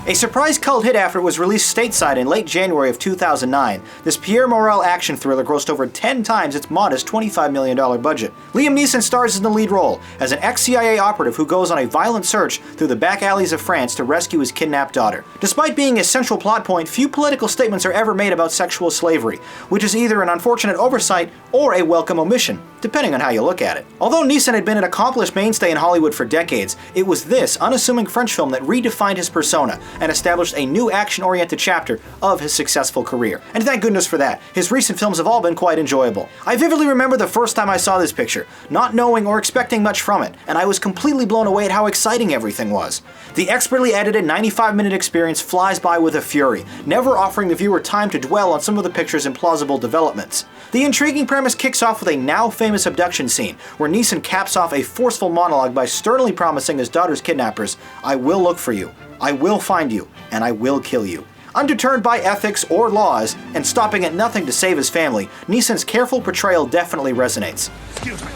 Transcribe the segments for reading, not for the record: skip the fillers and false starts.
A surprise cult hit after it was released stateside in late January of 2009, this Pierre Morel action thriller grossed over 10 times its modest $25 million budget. Liam Neeson stars in the lead role as an ex-CIA operative who goes on a violent search through the back alleys of France to rescue his kidnapped daughter. Despite being a central plot point, few political statements are ever made about sexual slavery, which is either an unfortunate oversight or a welcome omission, depending on how you look at it. Although Neeson had been an accomplished mainstay in Hollywood for decades, it was this unassuming French film that redefined his persona and established a new action-oriented chapter of his successful career. And thank goodness for that. His recent films have all been quite enjoyable. I vividly remember the first time I saw this picture, not knowing or expecting much from it, and I was completely blown away at how exciting everything was. The expertly edited 95-minute experience flies by with a fury, never offering the viewer time to dwell on some of the picture's implausible developments. The intriguing premise kicks off with a now-famous abduction scene, where Neeson caps off a forceful monologue by sternly promising his daughter's kidnappers, "I will look for you, I will find you, and I will kill you." Undeterred by ethics or laws, and stopping at nothing to save his family, Neeson's careful portrayal definitely resonates. Excuse me.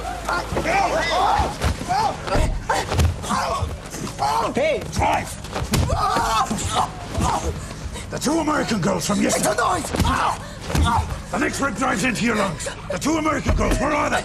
Hey! Drive! The two American girls from yesterday. The next rib drives into your lungs. The two American girls, where are they?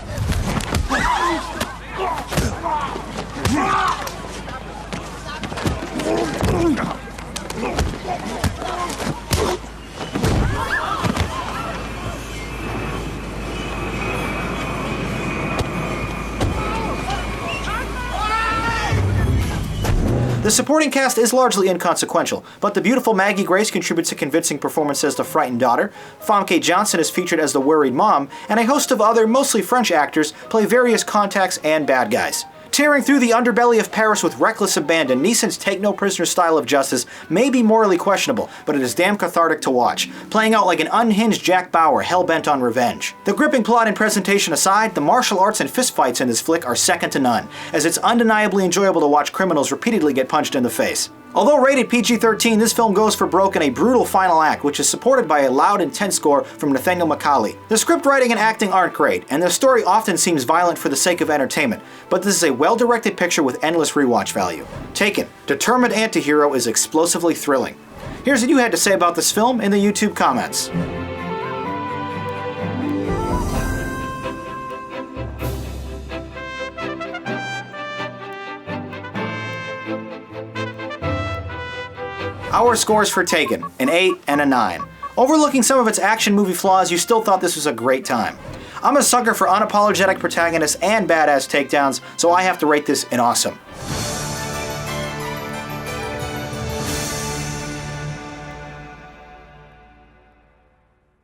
The supporting cast is largely inconsequential, but the beautiful Maggie Grace contributes a convincing performance as the frightened daughter, Famke Janssen is featured as the worried mom, and a host of other, mostly French actors play various contacts and bad guys. Tearing through the underbelly of Paris with reckless abandon, Neeson's take-no-prisoner style of justice may be morally questionable, but it is damn cathartic to watch, playing out like an unhinged Jack Bauer hell-bent on revenge. The gripping plot and presentation aside, the martial arts and fistfights in this flick are second to none, as it's undeniably enjoyable to watch criminals repeatedly get punched in the face. Although rated PG-13, this film goes for broke in a brutal final act, which is supported by a loud, intense score from Nathaniel Macaulay. The script writing and acting aren't great, and the story often seems violent for the sake of entertainment, but this is a well-directed picture with endless rewatch value. Taken, determined antihero is explosively thrilling. Here's what you had to say about this film in the YouTube comments. Our scores for Taken, an 8 and a 9. Overlooking some of its action movie flaws, you still thought this was a great time. I'm a sucker for unapologetic protagonists and badass takedowns, so I have to rate this an awesome.